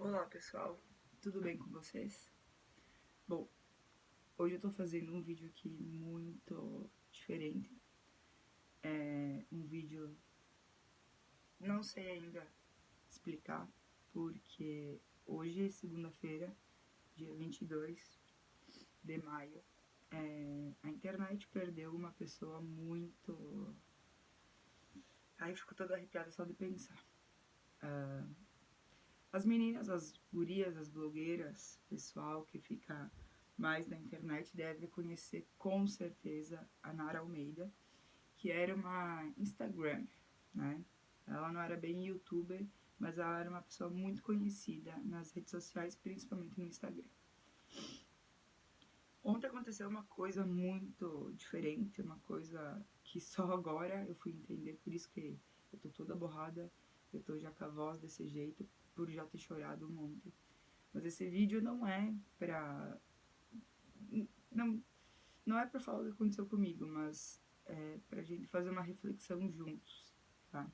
Olá pessoal, tudo bem com vocês? Bom, hoje eu tô fazendo um vídeo aqui muito diferente. É um vídeo, não sei ainda explicar, porque hoje é segunda-feira, dia 22 de maio. A internet perdeu uma pessoa muito... Aí fico toda arrepiada só de pensar. As meninas, as gurias, as blogueiras, pessoal que fica mais na internet deve conhecer com certeza a Nara Almeida, que era uma Instagram, né? Ela não era bem youtuber, mas ela era uma pessoa muito conhecida nas redes sociais, principalmente no Instagram. Ontem aconteceu uma coisa muito diferente, uma coisa que só agora eu fui entender, por isso que eu tô toda borrada, eu tô já com a voz desse jeito, por já ter chorado um monte. Mas esse vídeo não é pra... Não, não é pra falar o que aconteceu comigo, mas é pra gente fazer uma reflexão juntos, tá?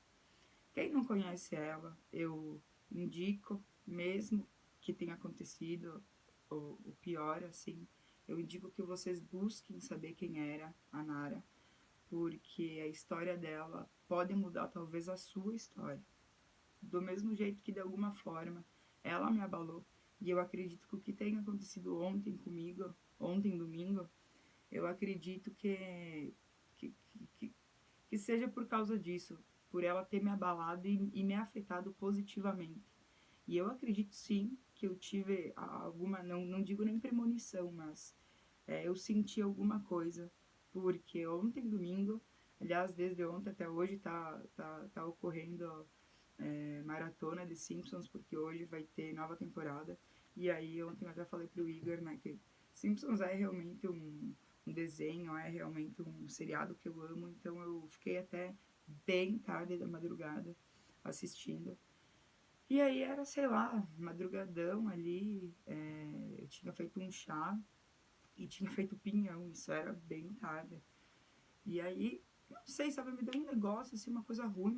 Quem não conhece ela, eu indico, mesmo que tenha acontecido o pior, assim, eu indico que vocês busquem saber quem era a Nara, porque a história dela pode mudar talvez a sua história. Do mesmo jeito que de alguma forma ela me abalou. E eu acredito que o que tem acontecido ontem comigo, ontem domingo, eu acredito que, que, que seja por causa disso, por ela ter me abalado e me afetado positivamente. E eu acredito sim que eu tive alguma, não digo nem premonição, mas eu senti alguma coisa, porque ontem, domingo, aliás, desde ontem até hoje tá ocorrendo maratona de Simpsons, porque hoje vai ter nova temporada. E aí ontem eu até falei pro Igor, né, que Simpsons é realmente um desenho, é realmente um seriado que eu amo, então eu fiquei até bem tarde da madrugada assistindo. E aí era, sei lá, madrugadão ali, eu tinha feito um chá e tinha feito pinhão, isso era bem tarde. E aí, não sei, sabe, me deu um negócio, assim, uma coisa ruim.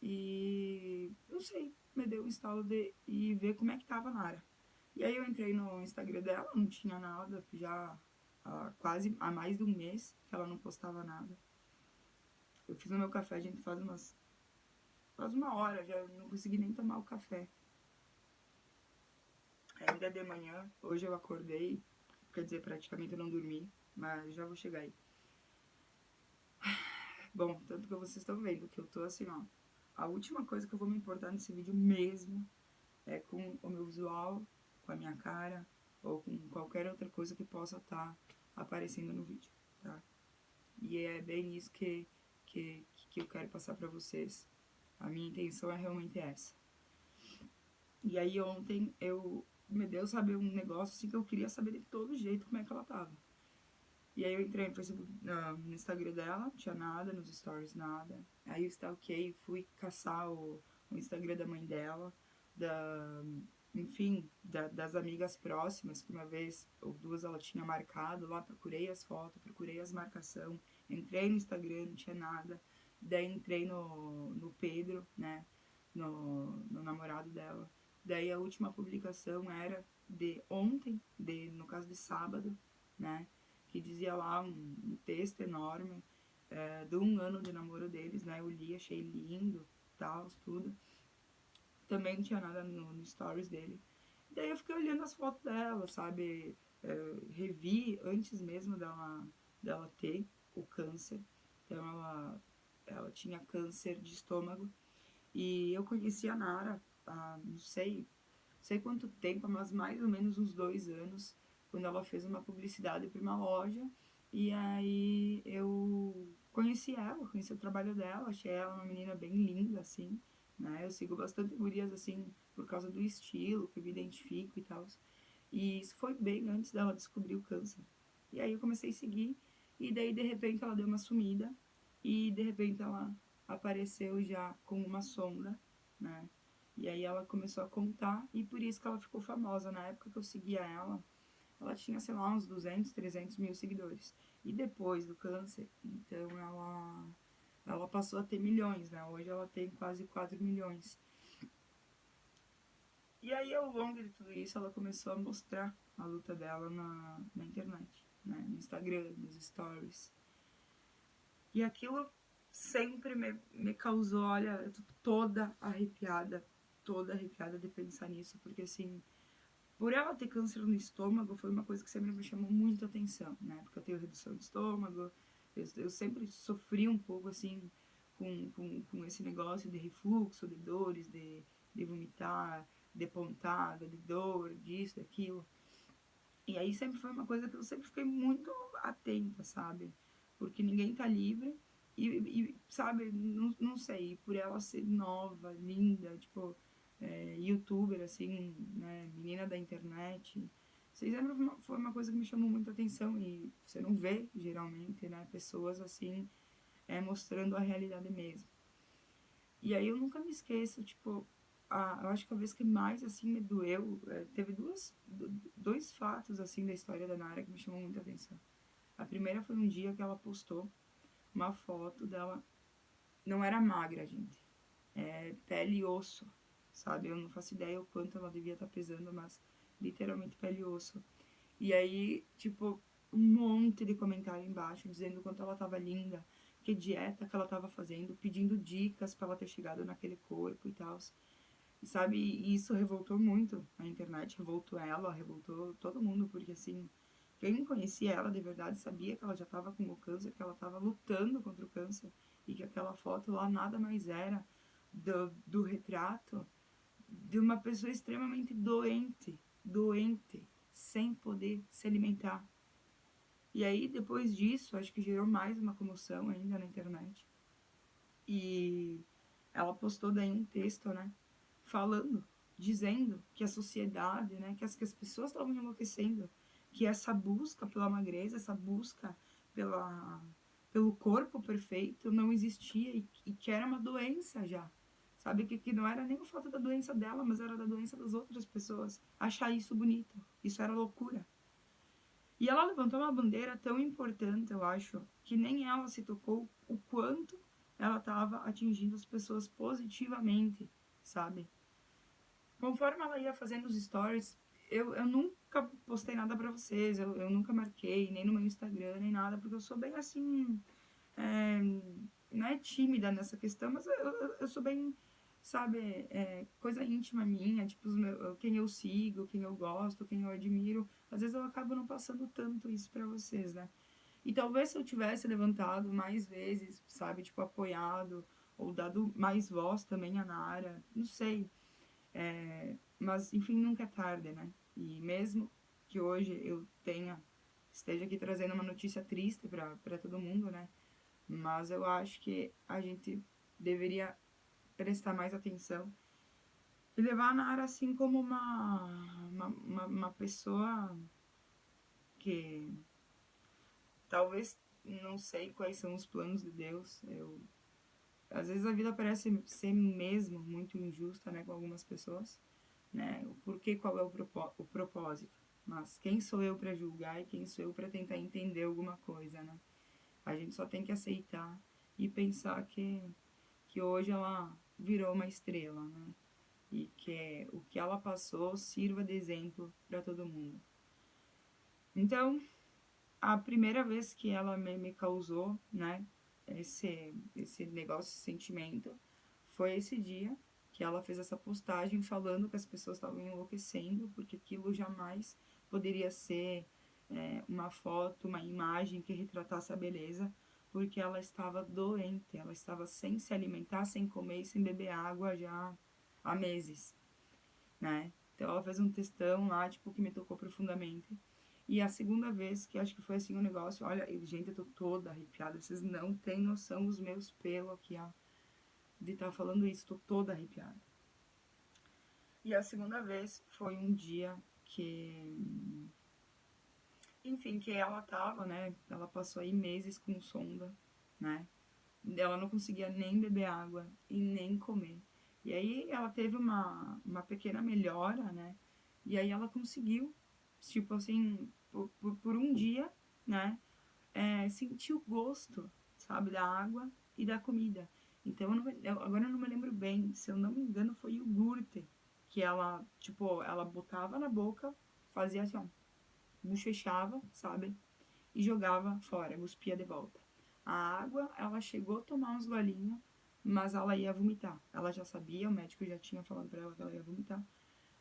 E não sei, me deu um estalo de ir ver como é que tava a Nara. E aí eu entrei no Instagram dela, não tinha nada, já há mais de um mês que ela não postava nada. Eu fiz o meu café, a gente faz uma hora, já não consegui nem tomar o café. Ainda de manhã, hoje eu acordei, quer dizer, praticamente eu não dormi, mas já vou chegar aí. Bom, tanto que vocês estão vendo que eu tô assim, ó. A última coisa que eu vou me importar nesse vídeo mesmo é com o meu visual, com a minha cara, ou com qualquer outra coisa que possa estar aparecendo no vídeo, tá? E é bem isso que eu quero passar pra vocês. A minha intenção é realmente essa. E aí ontem me deu, sabe, um negócio assim que eu queria saber de todo jeito como é que ela tava. E aí eu entrei no Facebook, no Instagram dela, não tinha nada, nos stories nada. Aí eu stalkeei, fui caçar o Instagram da mãe dela, enfim, das amigas próximas, que uma vez ou duas ela tinha marcado lá, procurei as fotos, procurei as marcações, entrei no Instagram, não tinha nada. Daí entrei no Pedro, né, no namorado dela. Daí a última publicação era de ontem, no caso de sábado, né, que dizia lá um texto enorme de um ano de namoro deles, né? Eu li, achei lindo, tal, tudo. Também não tinha nada no stories dele. Daí eu fiquei olhando as fotos dela, sabe? Revi antes mesmo dela ter o câncer. Então ela tinha câncer de estômago. E eu conheci a Nara há, não sei quanto tempo, mas mais ou menos uns 2 anos, quando ela fez uma publicidade para uma loja. E aí eu conheci o trabalho dela, achei ela uma menina bem linda, assim, né? Eu sigo bastante gurias, assim, por causa do estilo, que eu me identifico e tal. E isso foi bem antes dela descobrir o câncer. E aí eu comecei a seguir, e daí de repente ela deu uma sumida, e de repente ela apareceu já com uma sonda, né? E aí ela começou a contar, e por isso que ela ficou famosa. Na época que eu seguia ela tinha, sei lá, uns 200, 300 mil seguidores. E depois do câncer, então ela passou a ter milhões, né? Hoje ela tem quase 4 milhões. aí, ao longo de tudo isso, ela começou a mostrar a luta dela na internet, né? No Instagram, nos stories. E aquilo sempre me causou, olha, eu tô toda arrepiada de pensar nisso, porque assim, por ela ter câncer no estômago, foi uma coisa que sempre me chamou muito atenção, né? Porque eu tenho redução de estômago, eu sempre sofri um pouco, assim, com esse negócio de refluxo, de dores, de vomitar, de pontada, de dor, disso, daquilo. E aí sempre foi uma coisa que eu sempre fiquei muito atenta, sabe? Porque ninguém tá livre sabe, não sei, por ela ser nova, linda, tipo, youtuber, assim, né, menina da internet, isso sempre foi uma coisa que me chamou muita atenção e você não vê, geralmente, né, pessoas assim, mostrando a realidade mesmo. E aí eu nunca me esqueço, tipo, eu acho que a vez que mais, assim, me doeu, teve dois fatos, assim, da história da Nara que me chamou muita atenção. A primeira foi um dia que ela postou uma foto dela, não era magra, gente, pele e osso, sabe? Eu não faço ideia o quanto ela devia estar pesando, mas literalmente pele e osso. E aí, tipo, um monte de comentário embaixo dizendo o quanto ela tava linda, que dieta que ela tava fazendo, pedindo dicas para ela ter chegado naquele corpo e tal. E sabe, e isso revoltou muito a internet, revoltou ela, revoltou todo mundo, porque assim, quem conhecia ela de verdade sabia que ela já tava com o câncer, que ela tava lutando contra o câncer, e que aquela foto lá nada mais era do retrato de uma pessoa extremamente doente, sem poder se alimentar. E aí, depois disso, acho que gerou mais uma comoção ainda na internet. E ela postou daí um texto, né, falando, dizendo que a sociedade, né, que as pessoas estavam enlouquecendo, que essa busca pela magreza, essa busca pelo corpo perfeito não existia e que era uma doença já. Sabe, que não era nem o fato da doença dela, mas era da doença das outras pessoas. Achar isso bonito. Isso era loucura. E ela levantou uma bandeira tão importante, eu acho, que nem ela se tocou o quanto ela estava atingindo as pessoas positivamente, sabe? Conforme ela ia fazendo os stories, eu nunca postei nada pra vocês, eu nunca marquei, nem no meu Instagram, nem nada, porque eu sou bem assim, é, não é tímida nessa questão, mas eu sou bem, sabe, coisa íntima minha, tipo, quem eu sigo, quem eu gosto, quem eu admiro, às vezes eu acabo não passando tanto isso pra vocês, né? E talvez se eu tivesse levantado mais vezes, sabe, tipo, apoiado, ou dado mais voz também à Nara, não sei, mas enfim, nunca é tarde, né? E mesmo que hoje esteja aqui trazendo uma notícia triste para todo mundo, né? Mas eu acho que a gente deveria prestar mais atenção e levar a Nara assim como uma pessoa que talvez não sei quais são os planos de Deus. Às vezes a vida parece ser mesmo muito injusta, né, com algumas pessoas, né? O porquê, qual é o propósito? Mas quem sou eu para julgar e quem sou eu para tentar entender alguma coisa, né? A gente só tem que aceitar e pensar que hoje ela virou uma estrela, né? E que o que ela passou sirva de exemplo para todo mundo. Então, a primeira vez que ela me causou, né, esse negócio, esse sentimento, foi esse dia que ela fez essa postagem falando que as pessoas estavam enlouquecendo, porque aquilo jamais poderia ser uma foto, uma imagem que retratasse a beleza, porque ela estava doente, ela estava sem se alimentar, sem comer e sem beber água já há meses, né? Então ela fez um textão lá, tipo, que me tocou profundamente. E a segunda vez que acho que foi assim um negócio, olha, gente, eu tô toda arrepiada, vocês não têm noção dos meus pelos aqui, ó, de estar falando isso, tô toda arrepiada. E a segunda vez foi um dia que, enfim, que ela tava, né, ela passou aí meses com sonda, né, ela não conseguia nem beber água e nem comer. E aí ela teve uma pequena melhora, né, e aí ela conseguiu, tipo assim, por um dia, né, sentir o gosto, sabe, da água e da comida. Então, agora eu não me lembro bem, se eu não me engano, foi iogurte que ela, tipo, ela botava na boca, fazia assim, ó, bochechava, sabe? E jogava fora, cuspia de volta. A água, ela chegou a tomar uns golinhos, mas ela ia vomitar. Ela já sabia, o médico já tinha falado pra ela que ela ia vomitar,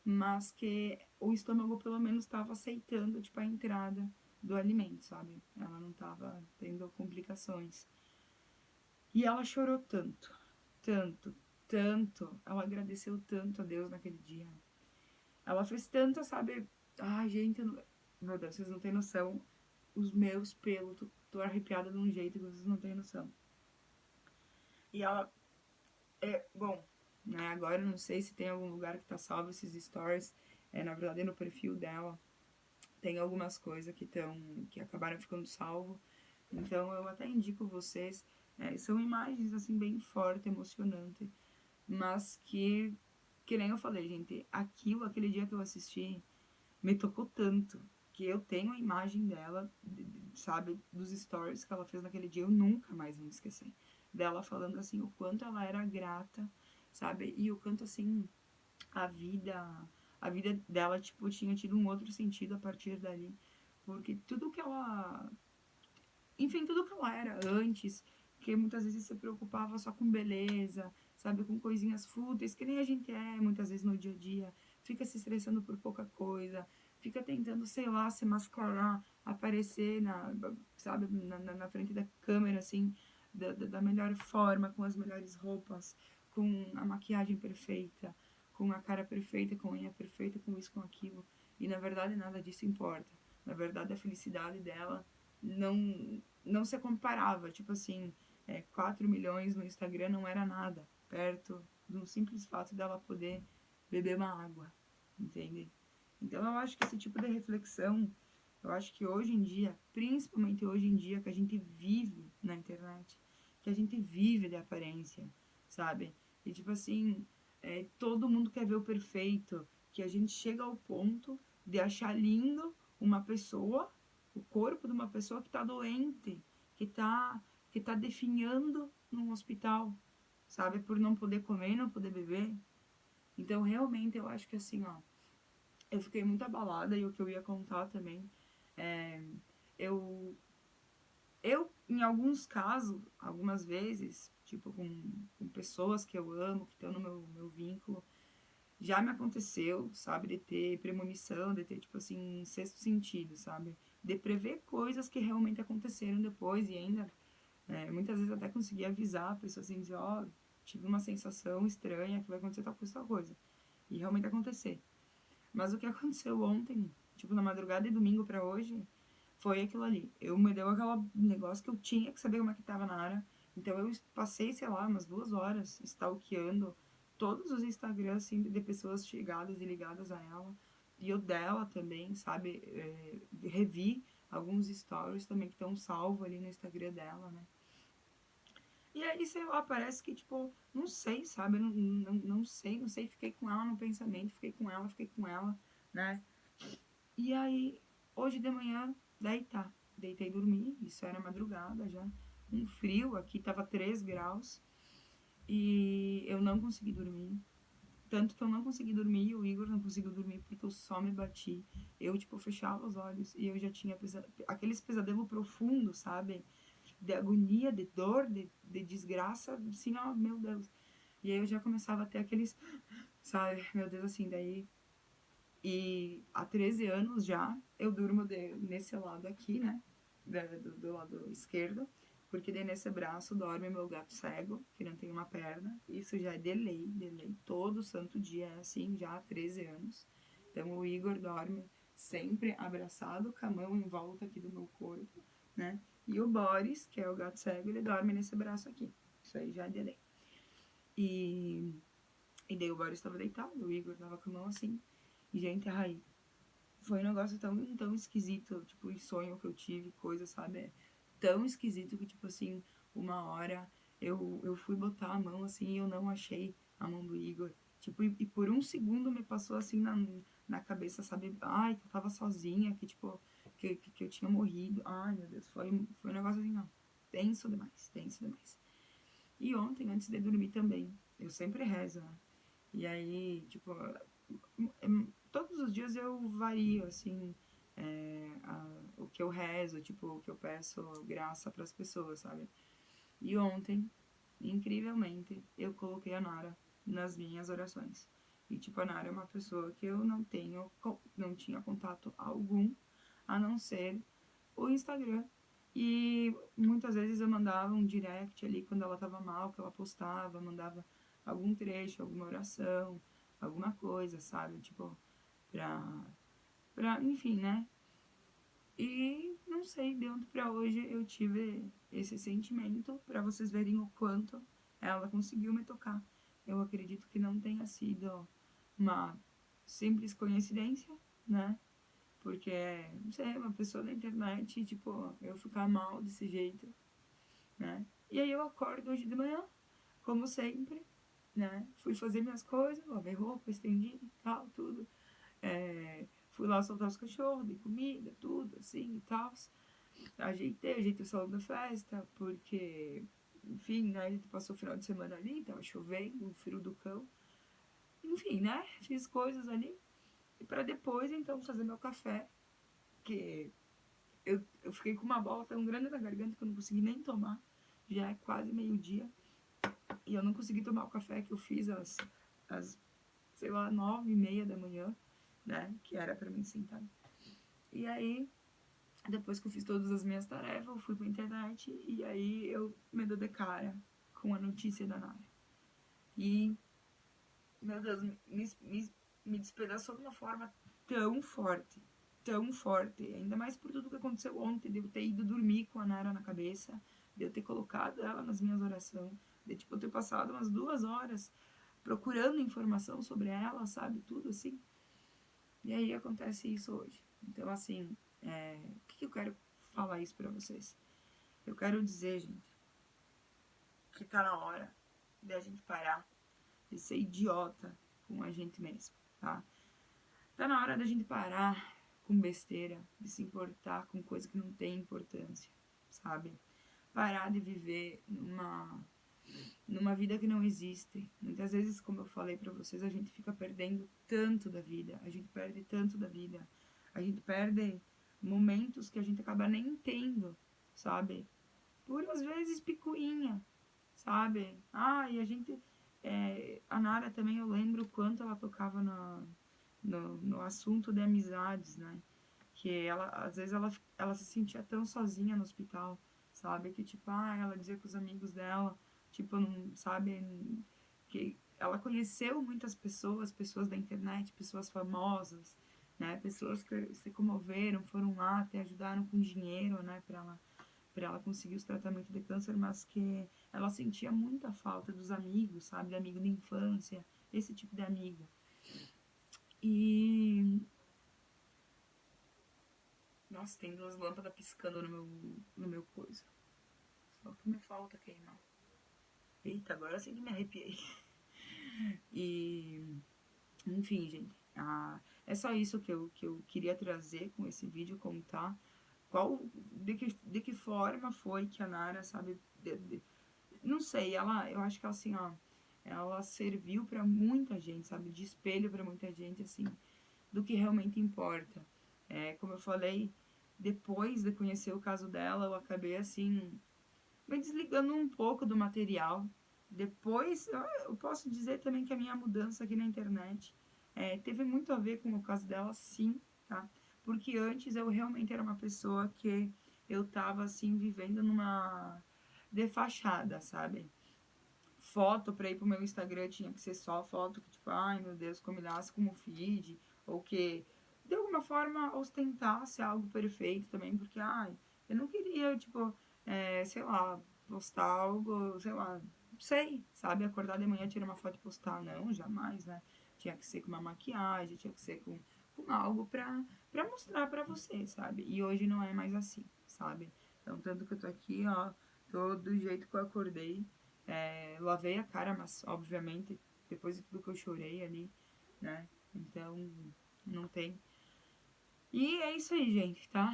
mas que o estômago pelo menos estava aceitando, tipo, a entrada do alimento, sabe? Ela não estava tendo complicações. E ela chorou tanto, tanto, tanto. Ela agradeceu tanto a Deus naquele dia. Ela fez tanta, sabe? Ai, gente, eu não... meu Deus, vocês não têm noção. Os meus pelos, tô arrepiada de um jeito que vocês não têm noção. E ela, bom, né? Agora eu não sei se tem algum lugar que tá salvo esses stories. Na verdade, no perfil dela tem algumas coisas que acabaram ficando salvo. Então eu até indico vocês. São imagens assim bem forte, emocionante, mas que nem eu falei, gente, aquele dia que eu assisti me tocou tanto que eu tenho a imagem dela, sabe, dos stories que ela fez naquele dia, eu nunca mais vou me esquecer dela falando assim o quanto ela era grata, sabe, e o quanto assim a vida a vida dela tipo tinha tido um outro sentido a partir dali, porque tudo que ela, enfim, tudo que ela era antes, que muitas vezes se preocupava só com beleza, sabe, com coisinhas fúteis, que nem a gente muitas vezes no dia a dia, fica se estressando por pouca coisa, fica tentando, sei lá, se mascarar, aparecer sabe, na frente da câmera, assim, da melhor forma, com as melhores roupas, com a maquiagem perfeita, com a cara perfeita, com a unha perfeita, com isso, com aquilo. E na verdade nada disso importa. Na verdade a felicidade dela não se comparava. Tipo assim, 4 milhões no Instagram não era nada, perto do simples fato dela poder beber uma água, entende? Então eu acho que esse tipo de reflexão, eu acho que hoje em dia, principalmente hoje em dia que a gente vive na internet, que a gente vive de aparência, sabe? E tipo assim, todo mundo quer ver o perfeito, que a gente chega ao ponto de achar lindo uma pessoa, o corpo de uma pessoa que tá doente, que tá, que tá definhando num hospital, sabe? Por não poder comer, não poder beber. Então, realmente, eu acho que assim, ó, eu fiquei muito abalada e o que eu ia contar também, é, eu, em alguns casos, algumas vezes, tipo, com pessoas que eu amo, que estão no meu vínculo, já me aconteceu, sabe, de ter premonição, de ter, tipo assim, um sexto sentido, sabe? De prever coisas que realmente aconteceram depois e ainda, muitas vezes até conseguir avisar a pessoa assim, dizer, ó, tive uma sensação estranha que vai acontecer tal coisa. E realmente acontecer. Mas o que aconteceu ontem, tipo, na madrugada de domingo pra hoje, foi aquilo ali. Eu me deu aquele negócio que eu tinha que saber como é que tava na área. Então eu passei, sei lá, umas 2 horas stalkeando todos os Instagrams, assim, de pessoas chegadas e ligadas a ela. E o dela também, sabe? Revi alguns stories também que estão salvos ali no Instagram dela, né? E aí, sei lá, parece que, tipo, não sei, sabe? Não sei. Fiquei com ela no pensamento, fiquei com ela, né? E aí, hoje de manhã, daí tá. Deitei dormir, isso era madrugada já. Um frio, aqui tava 3 graus. E eu não consegui dormir. Tanto que eu não consegui dormir e o Igor não conseguiu dormir porque eu só me bati. Eu, tipo, fechava os olhos e eu já tinha aqueles pesadelo profundo, sabe? De agonia, de dor, de desgraça, assim, ó, meu Deus. E aí eu já começava a ter aqueles, sabe, meu Deus, assim, daí. E há 13 anos já eu durmo nesse lado aqui, né? Do lado esquerdo, porque daí nesse braço dorme meu gato cego, que não tem uma perna. Isso já é delay. Todo santo dia é assim, já há 13 anos. Então o Igor dorme sempre abraçado, com a mão em volta aqui do meu corpo, né? E o Boris, que é o gato cego, ele dorme nesse braço aqui. Isso aí já é delay. E daí o Boris estava deitado, o Igor tava com a mão assim. E, gente, ai, foi um negócio tão esquisito, tipo, em sonho que eu tive, coisa, sabe? Tão esquisito que, tipo assim, uma hora eu fui botar a mão assim e eu não achei a mão do Igor. Tipo, e por um segundo me passou assim na cabeça, sabe? Ai, que eu tava sozinha, que, tipo, que eu tinha morrido. Ai, meu Deus, foi um negócio assim, ó, tenso demais, tenso demais. E ontem, antes de dormir também, eu sempre rezo, né? E aí, tipo, todos os dias eu vario, assim, o que eu rezo, tipo, o que eu peço graça para as pessoas, sabe? E ontem, incrivelmente, eu coloquei a Nara nas minhas orações. E, tipo, a Nara é uma pessoa que eu não tinha contato algum, a não ser o Instagram. E muitas vezes eu mandava um direct ali quando ela tava mal, que ela postava, mandava algum trecho, alguma oração, alguma coisa, sabe? Tipo, pra, enfim, né? E não sei, de ontem pra hoje eu tive esse sentimento pra vocês verem o quanto ela conseguiu me tocar. Eu acredito que não tenha sido uma simples coincidência, né? Porque, não sei, uma pessoa da internet, tipo, eu ficar mal desse jeito, né? E aí eu acordo hoje de manhã, como sempre, né? Fui fazer minhas coisas, lavei roupa, estendi e tal, tudo. Fui lá soltar os cachorros, dei comida, tudo, assim e tal. Ajeitei o salão da festa, porque, enfim, né? A gente passou o final de semana ali, tava chovendo, o frio do cão. Enfim, né? Fiz coisas ali. E pra depois, então, fazer meu café, que eu fiquei com uma bola tão grande na garganta que eu não consegui nem tomar. Já é quase meio-dia. E eu não consegui tomar o café que eu fiz às sei lá, 9h30 da manhã, né? Que era pra mim sentar. E aí, depois que eu fiz todas as minhas tarefas, eu fui pra internet e aí eu me dou de cara com a notícia da Nara. E, meu Deus, me despedaçou de uma forma tão forte, tão forte. Ainda mais por tudo que aconteceu ontem, de eu ter ido dormir com a Nara na cabeça, de eu ter colocado ela nas minhas orações, de tipo, eu ter passado umas 2 horas procurando informação sobre ela, sabe? Tudo assim. E aí acontece isso hoje. Então, assim, o que eu quero falar isso pra vocês? Eu quero dizer, gente, que tá na hora de a gente parar de ser idiota com a gente mesmo, tá? Tá na hora da gente parar com besteira, de se importar com coisa que não tem importância, sabe? Parar de viver numa vida que não existe. Muitas vezes, como eu falei pra vocês, a gente fica perdendo tanto da vida, a gente perde tanto da vida, a gente perde momentos que a gente acaba nem tendo, sabe? Por às vezes picuinha, sabe? Ah, e a gente. A Nara também, eu lembro o quanto ela tocava no assunto de amizades, né? Que ela, às vezes, ela se sentia tão sozinha no hospital, sabe? Que, tipo, ela dizia com os amigos dela, tipo, não, sabe? Que ela conheceu muitas pessoas, pessoas da internet, pessoas famosas, né? Pessoas que se comoveram, foram lá, até ajudaram com dinheiro, né? Pra ela conseguir os tratamentos de câncer, mas que ela sentia muita falta dos amigos, sabe? De amigo de infância, esse tipo de amigo. E nossa, tem 2 lâmpadas piscando no meu coisa. Só que me falta queimar. Eita, agora sim que me arrepiei. E, enfim, gente. É só isso que eu queria trazer com esse vídeo, contar. De que forma foi que a Nara, sabe? Não sei, eu acho que assim, ó. Ela serviu pra muita gente, sabe? De espelho pra muita gente, assim. Do que realmente importa. Como eu falei, depois de conhecer o caso dela, eu acabei assim, me desligando um pouco do material. Depois, eu posso dizer também que a minha mudança aqui na internet teve muito a ver com o caso dela, sim, tá? Porque antes eu realmente era uma pessoa que eu tava assim, vivendo numa de fachada, sabe? Foto pra ir pro meu Instagram tinha que ser só foto que, tipo, ai meu Deus, combinasse com o feed, ou que de alguma forma ostentasse algo perfeito também, porque, ai, eu não queria, tipo, sei lá, postar algo, sei lá, não sei, sabe? Acordar de manhã, tirar uma foto e postar, não, jamais, né? Tinha que ser com uma maquiagem, tinha que ser com algo pra mostrar pra você, sabe? E hoje não é mais assim, sabe? Então, tanto que eu tô aqui, ó, tô do jeito que eu acordei, lavei a cara, mas obviamente depois de tudo que eu chorei ali, né? Então, não tem. E é isso aí, gente, tá?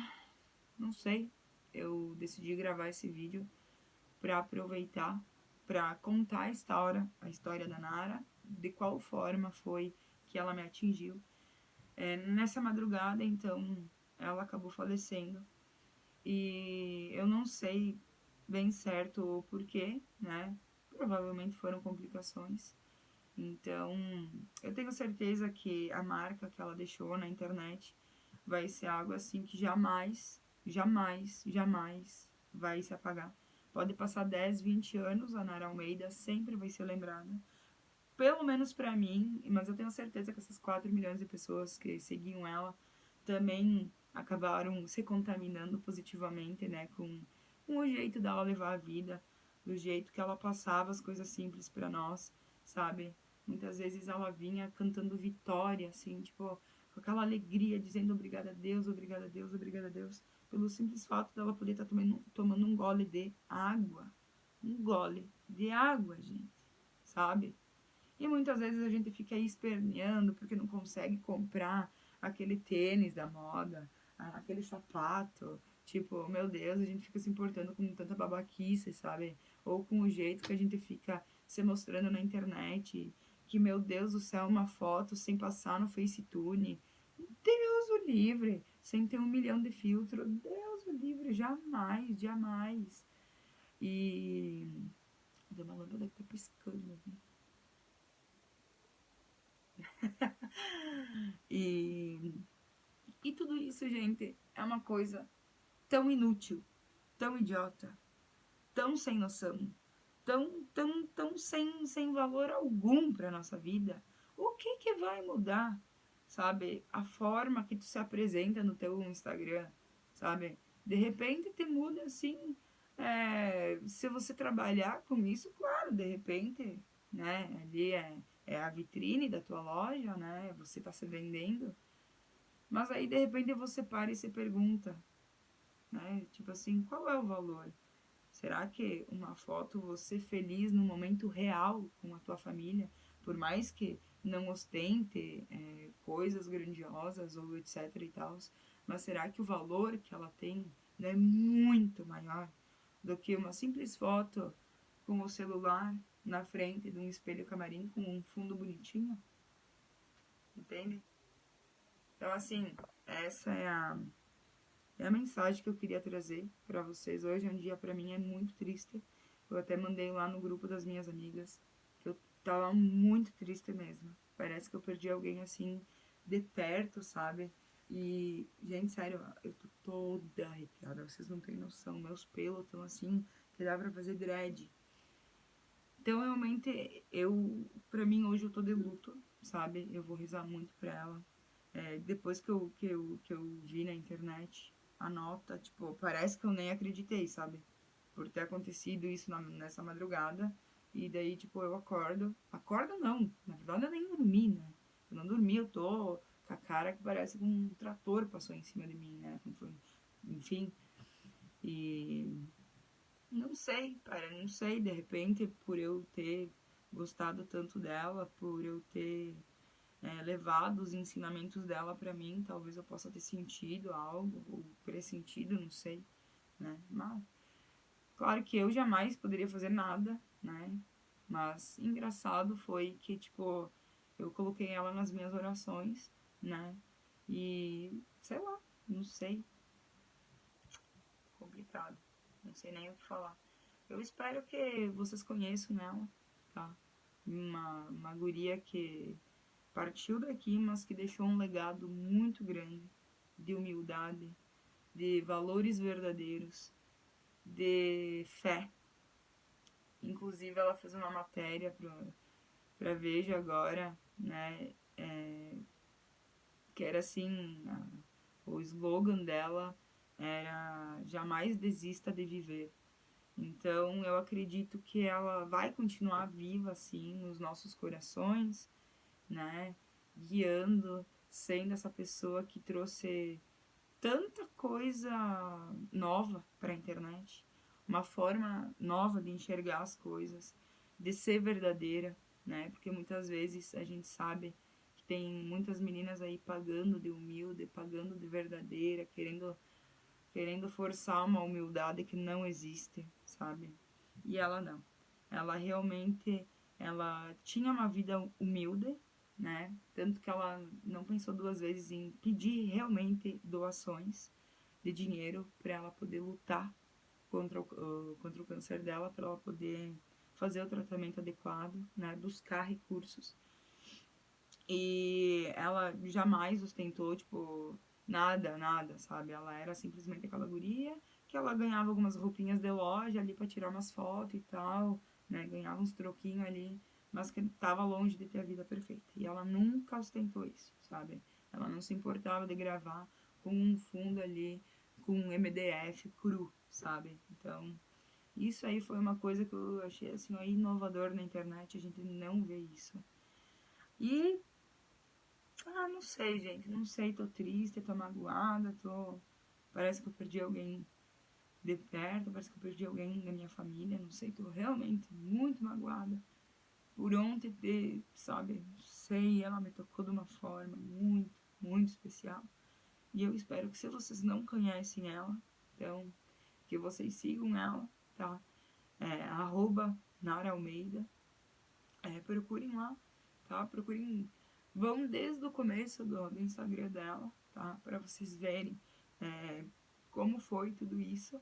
Não sei. Eu decidi gravar esse vídeo pra aproveitar, pra contar a história da Nara, de qual forma foi que ela me atingiu. Nessa madrugada, então, ela acabou falecendo. E eu não sei bem certo o porquê, né? Provavelmente foram complicações. Então, eu tenho certeza que a marca que ela deixou na internet vai ser algo assim que jamais, jamais, jamais vai se apagar. Pode passar 10, 20 anos, a Nara Almeida sempre vai ser lembrada. Pelo menos pra mim, mas eu tenho certeza que essas 4 milhões de pessoas que seguiam ela também acabaram se contaminando positivamente, né, com o jeito dela levar a vida, do jeito que ela passava as coisas simples pra nós, sabe? Muitas vezes ela vinha cantando vitória, assim, tipo, com aquela alegria, dizendo obrigada a Deus, obrigada a Deus, obrigada a Deus, pelo simples fato dela poder estar tomando um gole de água. Um gole de água, gente, sabe? E muitas vezes a gente fica aí esperneando porque não consegue comprar aquele tênis da moda, aquele sapato. Tipo, meu Deus, a gente fica se importando com tanta babaquice, sabe? Ou com o jeito que a gente fica se mostrando na internet. Que, meu Deus do céu, uma foto sem passar no FaceTune. Deus o livre, sem ter 1 milhão de filtros. Deus o livre, jamais, jamais. E. Deu uma lâmpada que tá piscando aqui. E, e tudo isso, gente, é uma coisa tão inútil, tão idiota, tão sem noção, tão sem valor algum para nossa vida. O que vai mudar, sabe? A forma que tu se apresenta no teu Instagram, sabe? De repente te muda assim. Se você trabalhar com isso, claro, de repente, né? Ali é a vitrine da tua loja, né? Você tá se vendendo. Mas aí, de repente, você para e se pergunta, né? Tipo assim, qual é o valor? Será que uma foto, você feliz no momento real com a tua família, por mais que não ostente coisas grandiosas ou etc e tal, mas será que o valor que ela tem não é muito maior do que uma simples foto com o celular na frente de um espelho camarim com um fundo bonitinho? Entende? Então, assim, essa é a mensagem que eu queria trazer para vocês hoje. É um dia para mim é muito triste. Eu até mandei lá no grupo das minhas amigas que eu tava muito triste mesmo. Parece que eu perdi alguém assim de perto, sabe? E, gente, sério, eu tô toda arrepiada. Vocês não têm noção. Meus pelos estão assim que dá pra fazer dread. Então, realmente, pra mim, hoje eu tô de luto, sabe? Eu vou rezar muito pra ela. Depois que eu vi na internet a nota, tipo, parece que eu nem acreditei, sabe? Por ter acontecido isso nessa madrugada. E daí, tipo, eu acordo. Acordo não, na verdade eu nem dormi, né? Eu não dormi, eu tô com a cara que parece que um trator passou em cima de mim, né? Enfim. E não sei, cara, não sei, de repente, por eu ter gostado tanto dela, por eu ter levado os ensinamentos dela pra mim, talvez eu possa ter sentido algo, ou pressentido, não sei, né? Mas, claro que eu jamais poderia fazer nada, né? Mas engraçado foi que, tipo, eu coloquei ela nas minhas orações, né? E, sei lá, não sei, complicado, não sei nem o que falar. Eu espero que vocês conheçam ela, tá? Uma guria que partiu daqui, mas que deixou um legado muito grande de humildade, de valores verdadeiros, de fé. Inclusive, ela fez uma matéria pra Veja agora, né? Que era assim, o slogan dela era jamais desista de viver. Então, eu acredito que ela vai continuar viva, assim, nos nossos corações, né? Guiando, sendo essa pessoa que trouxe tanta coisa nova para a internet, uma forma nova de enxergar as coisas, de ser verdadeira, né? Porque muitas vezes a gente sabe que tem muitas meninas aí pagando de humilde, pagando de verdadeira, querendo forçar uma humildade que não existe, sabe? E ela não. Ela realmente ela tinha uma vida humilde, né? Tanto que ela não pensou duas vezes em pedir realmente doações de dinheiro para ela poder lutar contra o câncer dela, para ela poder fazer o tratamento adequado, né? Buscar recursos. E ela jamais ostentou, tipo, nada, sabe? Ela era simplesmente aquela guria que ela ganhava algumas roupinhas de loja ali pra tirar umas fotos e tal, né? Ganhava uns troquinhos ali, mas que tava longe de ter a vida perfeita. E ela nunca ostentou isso, sabe? Ela não se importava de gravar com um fundo ali, com um MDF cru, sabe? Então, isso aí foi uma coisa que eu achei, assim, ó, inovador na internet, a gente não vê isso. E não sei, gente. Não sei, tô triste, tô magoada, tô. Parece que eu perdi alguém de perto, parece que eu perdi alguém da minha família, não sei, tô realmente muito magoada. Por ontem ter, sabe, não sei, ela me tocou de uma forma muito especial. E eu espero que se vocês não conhecem ela, então, que vocês sigam ela, tá? Arroba Nara Almeida. Procurem lá, tá? Procurem, vão desde o começo do Instagram dela, tá? Para vocês verem como foi tudo isso,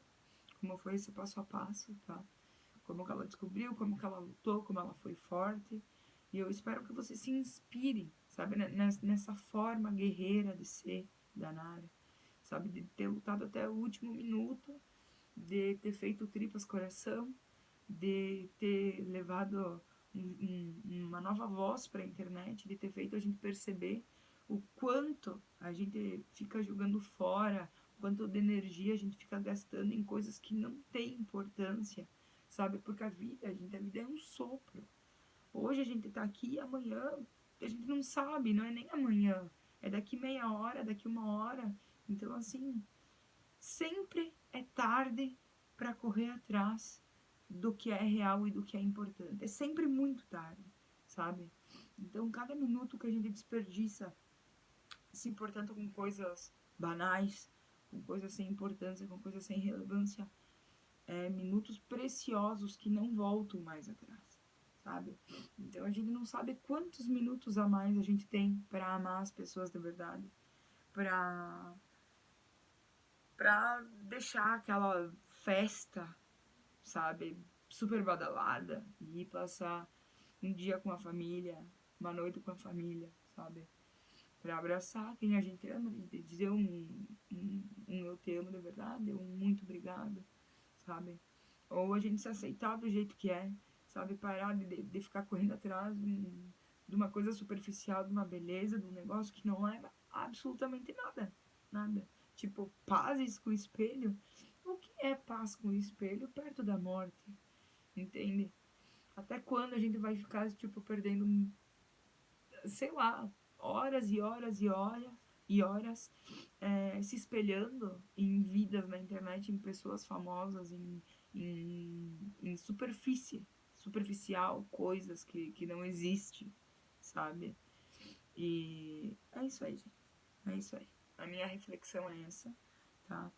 como foi esse passo a passo, tá? Como que ela descobriu, como que ela lutou, como ela foi forte. E eu espero que você se inspire, sabe? Nessa forma guerreira de ser da Nara, sabe? De ter lutado até o último minuto, de ter feito tripas coração, de ter levado uma nova voz para a internet, de ter feito a gente perceber o quanto a gente fica jogando fora, quanto de energia a gente fica gastando em coisas que não têm importância, sabe? Porque a vida é um sopro. Hoje a gente tá aqui e amanhã a gente não sabe, não é nem amanhã, é daqui meia hora, daqui uma hora. Então, assim, sempre é tarde para correr atrás do que é real e do que é importante. É sempre muito tarde, sabe? Então, cada minuto que a gente desperdiça se importando com coisas banais, com coisas sem importância, com coisas sem relevância, minutos preciosos que não voltam mais atrás, sabe? Então, a gente não sabe quantos minutos a mais a gente tem para amar as pessoas de verdade, para deixar aquela festa, sabe, super badalada e ir passar um dia com a família, uma noite com a família, sabe? Pra abraçar quem a gente ama, dizer um eu te amo de verdade, um muito obrigado, sabe? Ou a gente se aceitar do jeito que é, sabe? Parar de ficar correndo atrás de uma coisa superficial, de uma beleza, de um negócio que não leva absolutamente nada, nada. Tipo, pazes com o espelho. O que é paz com o espelho perto da morte? Entende? Até quando a gente vai ficar, tipo, perdendo, sei lá, horas e horas e horas e horas se espelhando em vidas na internet, em pessoas famosas, em superficial, coisas que não existem, sabe? E é isso aí, gente. É isso aí. A minha reflexão é essa, tá?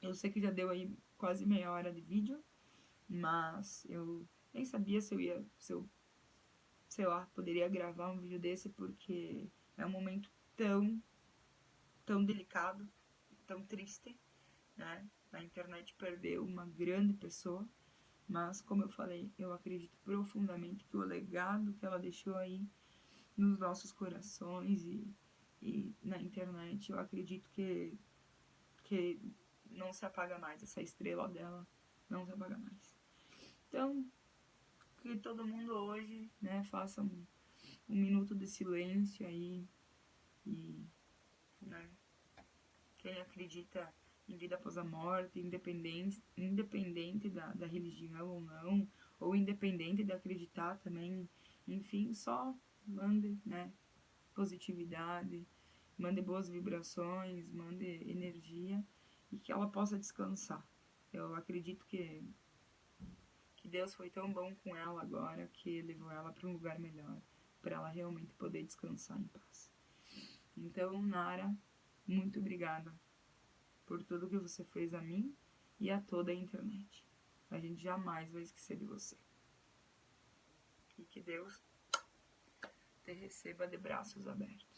Eu sei que já deu aí quase meia hora de vídeo, mas eu nem sabia se eu, sei lá, poderia gravar um vídeo desse porque é um momento tão delicado, tão triste, né? A internet perdeu uma grande pessoa, mas como eu falei, eu acredito profundamente que o legado que ela deixou aí nos nossos corações e na internet, eu acredito que não se apaga mais, essa estrela dela não se apaga mais. Então, que todo mundo hoje, né, faça um minuto de silêncio aí e, né, quem acredita em vida após a morte, independente da religião ou não, ou independente de acreditar também, enfim, só mande, né, positividade, mande boas vibrações, mande energia e que ela possa descansar. Eu acredito que Deus foi tão bom com ela agora que levou ela para um lugar melhor, para ela realmente poder descansar em paz. Então, Nara, muito obrigada por tudo que você fez a mim e a toda a internet. A gente jamais vai esquecer de você. E que Deus te receba de braços abertos.